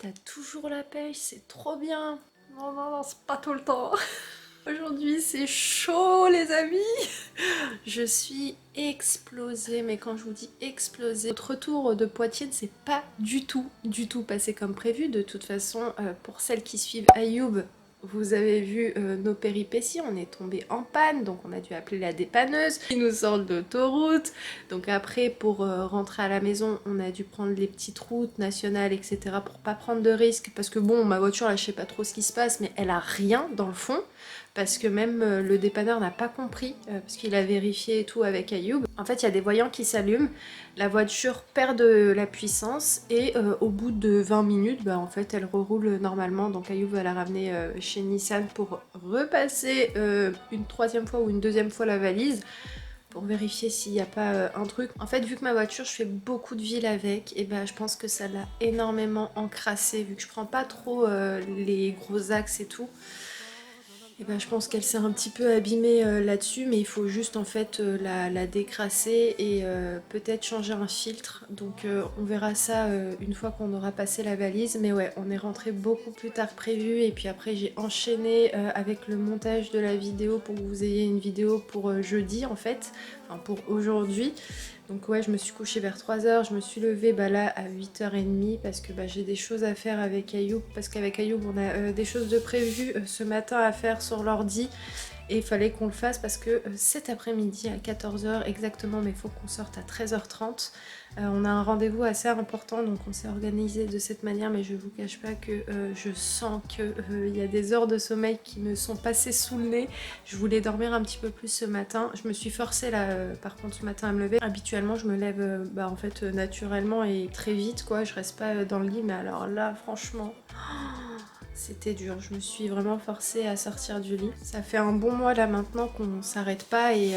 t'as toujours la pêche, c'est trop bien. Non, non, non, c'est pas tout le temps. Aujourd'hui, c'est chaud, les amis. Je suis explosée, mais quand je vous dis explosée, notre retour de Poitiers ne s'est pas du tout passé comme prévu. De toute façon, pour celles qui suivent Ayoub, vous avez vu nos péripéties, on est tombé en panne, donc on a dû appeler la dépanneuse, qui nous sort de l'autoroute. Donc après, pour rentrer à la maison, on a dû prendre les petites routes nationales, etc. pour pas prendre de risques, parce que bon, ma voiture, là, je sais pas trop ce qui se passe, mais elle a rien dans le fond. Parce que même le dépanneur n'a pas compris, parce qu'il a vérifié et tout avec Ayoub. En fait, il y a des voyants qui s'allument, la voiture perd de la puissance et au bout de 20 minutes, bah, en fait, elle reroule normalement. Donc Ayoub va la ramener chez Nissan pour repasser une troisième fois ou une deuxième fois la valise pour vérifier s'il n'y a pas un truc. En fait, vu que ma voiture, je fais beaucoup de ville avec, et ben je pense que ça l'a énormément encrassée, vu que je prends pas trop les gros axes et tout. Et ben, je pense qu'elle s'est un petit peu abîmée là-dessus, mais il faut juste en fait la décrasser et peut-être changer un filtre. Donc on verra ça une fois qu'on aura passé la valise. Mais ouais, on est rentré beaucoup plus tard que prévu et puis après j'ai enchaîné avec le montage de la vidéo pour que vous ayez une vidéo pour jeudi en fait, enfin pour aujourd'hui. Donc ouais, je me suis couchée vers 3h, je me suis levée là à 8h30 parce que j'ai des choses à faire avec Ayoub. Parce qu'avec Ayoub, on a des choses de prévues ce matin à faire sur l'ordi. Et il fallait qu'on le fasse parce que cet après-midi à 14h exactement, mais il faut qu'on sorte à 13h30. On a un rendez-vous assez important, donc on s'est organisé de cette manière, mais je vous cache pas que je sens qu'il y a des heures de sommeil qui me sont passées sous le nez. Je voulais dormir un petit peu plus ce matin. Je me suis forcée là, par contre ce matin à me lever. Habituellement je me lève en fait naturellement et très vite quoi, je reste pas dans le lit, mais alors là franchement... C'était dur, je me suis vraiment forcée à sortir du lit. Ça fait un bon mois là maintenant qu'on s'arrête pas et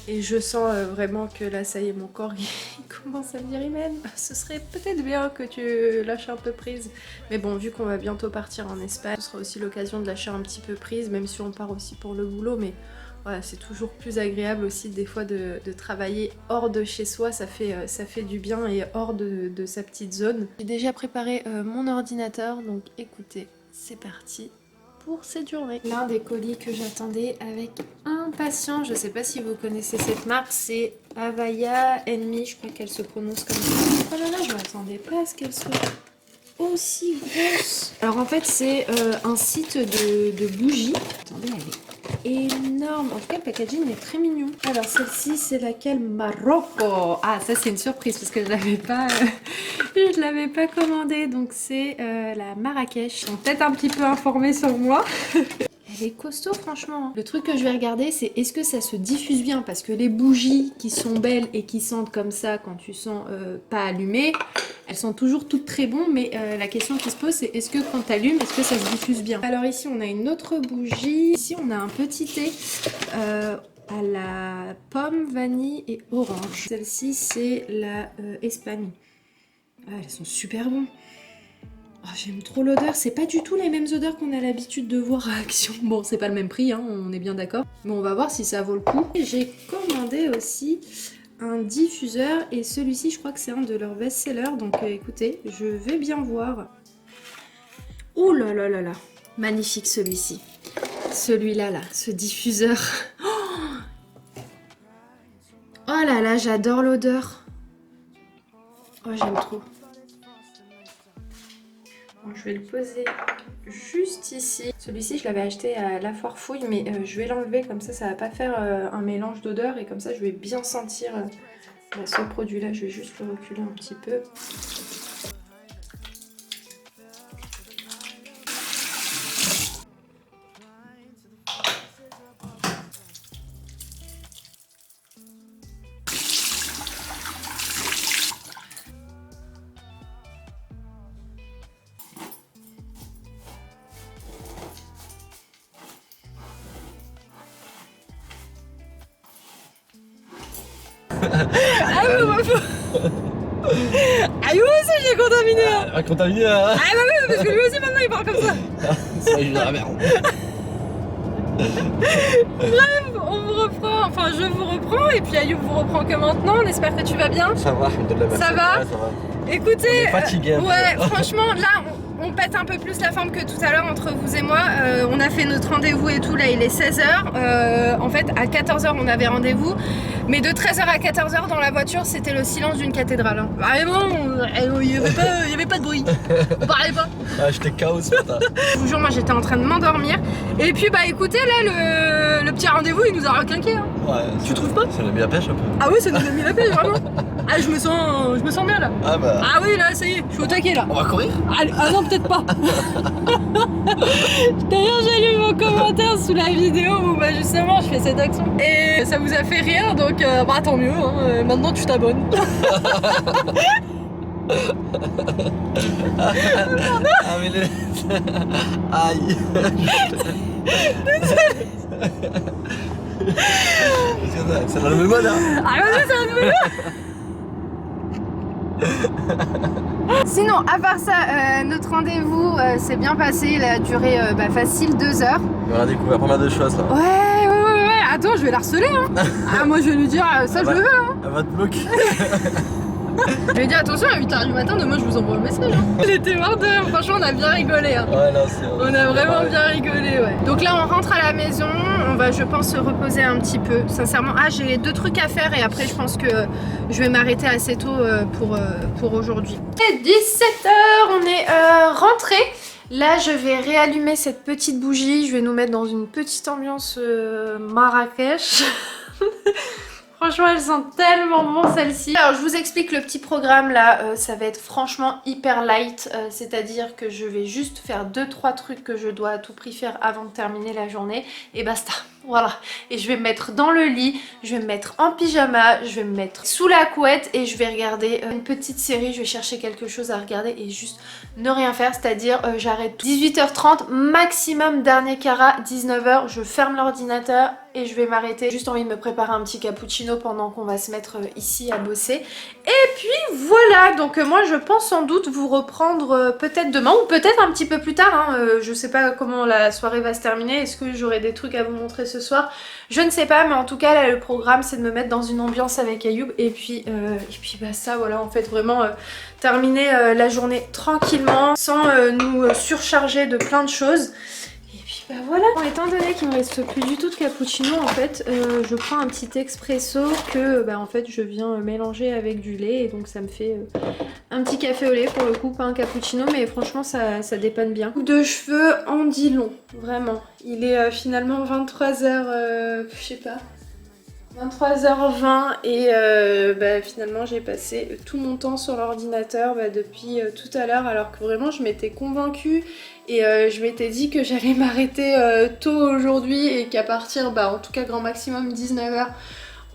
je sens vraiment que là ça y est, mon corps il commence à me dire Imen, ce serait peut-être bien que tu lâches un peu prise. Mais bon, vu qu'on va bientôt partir en Espagne, ce sera aussi l'occasion de lâcher un petit peu prise, même si on part aussi pour le boulot, mais voilà, c'est toujours plus agréable aussi des fois de travailler hors de chez soi, ça fait du bien et hors de sa petite zone. J'ai déjà préparé mon ordinateur, donc écoutez, c'est parti pour cette journée. L'un des colis que j'attendais avec impatience, je sais pas si vous connaissez cette marque, c'est Avaya Enemy, je crois qu'elle se prononce comme ça. Oh là là, je m'attendais pas à ce qu'elle soit aussi grosse. Alors en fait c'est un site de bougies. Attendez, elle est énorme. En tout cas, le packaging est très mignon. Alors, celle-ci, c'est laquelle? Marocco. Ah, ça, c'est une surprise parce que je l'avais pas commandée. Donc, c'est la Marrakech. Ils sont peut-être un petit peu informés sur moi. Elle est costaud, franchement. Le truc que je vais regarder, c'est est-ce que ça se diffuse bien? Parce que les bougies qui sont belles et qui sentent comme ça quand tu sens pas allumées, elles sont toujours toutes très bonnes, mais la question qui se pose, c'est est-ce que quand tu allumes, est-ce que ça se diffuse bien? Alors ici, on a une autre bougie. Ici, on a un petit thé à la pomme, vanille et orange. Celle-ci, c'est la Espagne. Ah, elles sont super bonnes. Oh, j'aime trop l'odeur, c'est pas du tout les mêmes odeurs qu'on a l'habitude de voir à Action. Bon, c'est pas le même prix, hein, on est bien d'accord. Mais on va voir si ça vaut le coup. J'ai commandé aussi un diffuseur et celui-ci, je crois que c'est un de leurs best-sellers. Donc écoutez, je vais bien voir. Ouh là là là là, magnifique celui-ci. Celui-là, là, ce diffuseur. Oh là là, j'adore l'odeur. Oh, j'aime trop. Bon, je vais le poser juste ici. Celui-ci, je l'avais acheté à la foire fouille, mais je vais l'enlever, comme ça va pas faire un mélange d'odeurs et comme ça, je vais bien sentir ce produit-là. Je vais juste le reculer un petit peu. Ah oui, ah oui, aussi j'ai contaminé. Ah, contaminé hein. Ah bah oui, parce que lui aussi maintenant il parle comme ça. Ça y est, la merde. Bref, on vous reprend, enfin je vous reprends et puis Ayoub vous reprend que maintenant. On espère que tu vas bien. Ça va, alhamdoulilah, merci. Ça va? Ouais, ça va. Écoutez, fatigué. Ouais, franchement, là, on pète un peu plus la forme que tout à l'heure entre vous et moi. On a fait notre rendez-vous et tout, là, il est 16h. En fait, à 14h, on avait rendez-vous. Mais de 13h à 14h, dans la voiture, c'était le silence d'une cathédrale. Hein. Vraiment, il n'y avait pas de bruit. On parlait pas. Ah, j'étais KO ce matin. Je vous jure, moi, j'étais en train de m'endormir. Et puis, bah, écoutez, là, le petit rendez-vous, il nous a requinqué. Hein. Ouais, tu trouves pas? Ça nous a mis la pêche un peu. Ah oui, ça nous a mis la pêche, vraiment. Ah, je me sens bien, là. Ah bah... Ah oui, là, ça y est, je suis au taquet, là. On va courir? Ah non, peut-être pas. D'ailleurs, j'ai lu vos commentaires sous la vidéo où bah, justement je fais cette action et ça vous a fait rire, donc bah tant mieux, hein. Maintenant tu t'abonnes. Ah mais le... Aïe. C'est dans le même mode, hein. Ah vas-y, c'est un nouveau. Sinon, à part ça, notre rendez-vous s'est bien passé, il a duré facile 2 heures. On a découvert pas mal de choses là. Ouais, attends, je vais la harceler hein. Ah moi je vais lui dire, ça je le veux hein. Elle va te bloquer. Je lui ai dit attention à 8h du matin, demain je vous envoie un message hein. J'étais morte de rire, franchement on a bien rigolé hein. Ouais, là, c'est... On a vraiment bien rigolé ouais. Donc là on rentre à la maison, on va je pense se reposer un petit peu. Sincèrement, j'ai 2 trucs à faire et après je pense que je vais m'arrêter assez tôt pour aujourd'hui. Et 17h, on est rentré. Là je vais réallumer cette petite bougie, je vais nous mettre dans une petite ambiance Marrakech. Franchement, elles sont tellement bon celles-ci. Alors, je vous explique le petit programme là. Ça va être franchement hyper light. C'est-à-dire que je vais juste faire 2-3 trucs que je dois à tout prix faire avant de terminer la journée. Et basta. Voilà. Et je vais me mettre dans le lit. Je vais me mettre en pyjama. Je vais me mettre sous la couette. Et je vais regarder une petite série. Je vais chercher quelque chose à regarder et juste ne rien faire. C'est-à-dire, j'arrête 18h30. Maximum dernier carat. 19h. Je ferme l'ordinateur. Et je vais m'arrêter. Juste envie de me préparer un petit cappuccino pendant qu'on va se mettre ici à bosser. Et puis voilà, donc moi je pense sans doute vous reprendre peut-être demain ou peut-être un petit peu plus tard. Hein. Je sais pas comment la soirée va se terminer. Est-ce que j'aurai des trucs à vous montrer ce soir? Je ne sais pas, mais en tout cas là le programme c'est de me mettre dans une ambiance avec Ayoub. Et puis bah ça voilà, en fait vraiment terminer la journée tranquillement sans nous surcharger de plein de choses. Bah voilà, bon, étant donné qu'il me reste plus du tout de cappuccino en fait, je prends un petit expresso que en fait je viens mélanger avec du lait et donc ça me fait un petit café au lait pour le coup, pas un cappuccino mais franchement ça dépanne bien. Coupe de cheveux en dit long, vraiment. Il est finalement 23h, je sais pas, 23h20 et finalement j'ai passé tout mon temps sur l'ordinateur depuis tout à l'heure alors que vraiment je m'étais convaincue et je m'étais dit que j'allais m'arrêter tôt aujourd'hui et qu'à partir en tout cas grand maximum 19h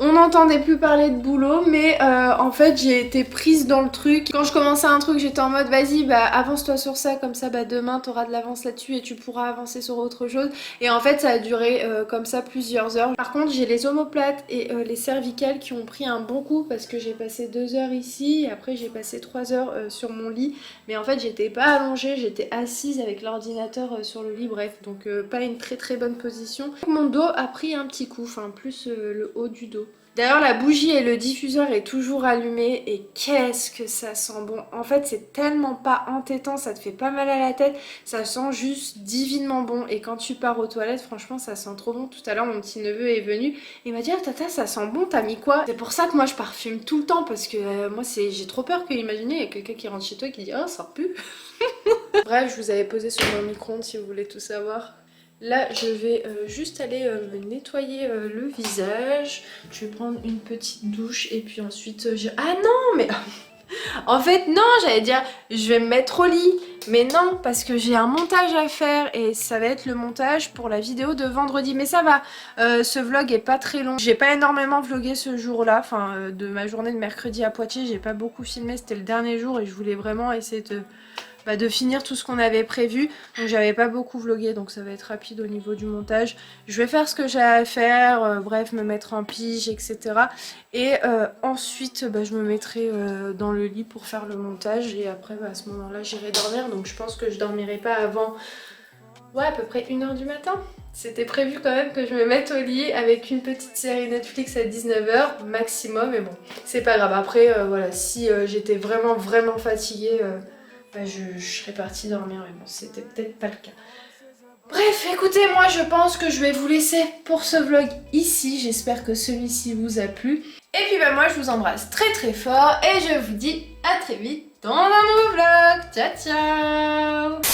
on n'entendait plus parler de boulot mais en fait j'ai été prise dans le truc. Quand je commençais un truc j'étais en mode vas-y avance-toi sur ça comme ça demain t'auras de l'avance là-dessus et tu pourras avancer sur autre chose et en fait ça a duré comme ça plusieurs heures. Par contre j'ai les omoplates et les cervicales qui ont pris un bon coup parce que j'ai passé 2 heures ici et après j'ai passé 3 heures sur mon lit mais en fait j'étais pas allongée, j'étais assise avec l'ordinateur sur le lit, bref donc pas une très bonne position. Mon dos a pris un petit coup, enfin plus le haut du dos. D'ailleurs la bougie et le diffuseur est toujours allumé et qu'est-ce que ça sent bon. En fait c'est tellement pas entêtant, ça te fait pas mal à la tête, ça sent juste divinement bon et quand tu pars aux toilettes franchement ça sent trop bon. Tout à l'heure mon petit neveu est venu et il m'a dit ah tata ça sent bon, t'as mis quoi? C'est pour ça que moi je parfume tout le temps parce que moi j'ai trop peur que imaginez il y a quelqu'un qui rentre chez toi et qui dit ah ça pue. Bref je vous avais posé sur mon micro-ondes si vous voulez tout savoir. Là, je vais juste aller me nettoyer le visage. Je vais prendre une petite douche et puis ensuite... Ah non, mais... En fait, non, j'allais dire, je vais me mettre au lit. Mais non, parce que j'ai un montage à faire et ça va être le montage pour la vidéo de vendredi. Mais ça va, ce vlog est pas très long. J'ai pas énormément vlogué ce jour-là, enfin de ma journée de mercredi à Poitiers. J'ai pas beaucoup filmé, c'était le dernier jour et je voulais vraiment essayer de finir tout ce qu'on avait prévu. Donc j'avais pas beaucoup vlogué, donc ça va être rapide au niveau du montage. Je vais faire ce que j'ai à faire, bref, me mettre en pige, etc. Et ensuite, je me mettrai dans le lit pour faire le montage. Et après, à ce moment-là, j'irai dormir. Donc je pense que je dormirai pas avant, ouais, à peu près 1h du matin. C'était prévu quand même que je me mette au lit avec une petite série Netflix à 19h maximum, mais bon, c'est pas grave. Après, voilà, si j'étais vraiment fatiguée, bah, je serais partie dormir, mais bon, c'était peut-être pas le cas. Bref, écoutez, moi je pense que je vais vous laisser pour ce vlog ici. J'espère que celui-ci vous a plu. Et puis bah moi je vous embrasse très fort et je vous dis à très vite dans un nouveau vlog. Ciao ciao.